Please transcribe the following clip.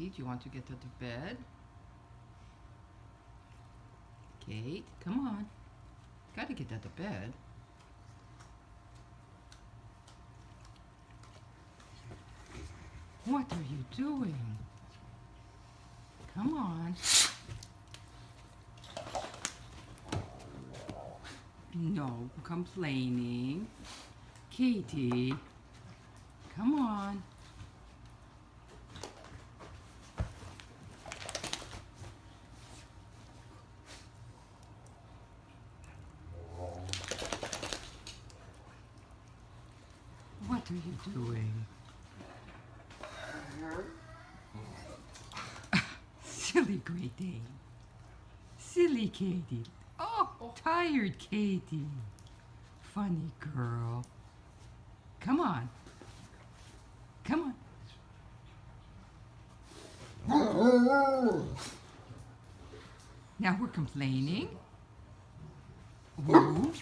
Katie, do you want to get out of bed? Kate, come on. Gotta get out of bed. What are you doing? Come on. No complaining. Katie, come on. What are you doing? Silly Great Dane. Silly Katie. Oh, tired Katie. Funny girl. Come on. Come on. Now we're complaining. Ooh.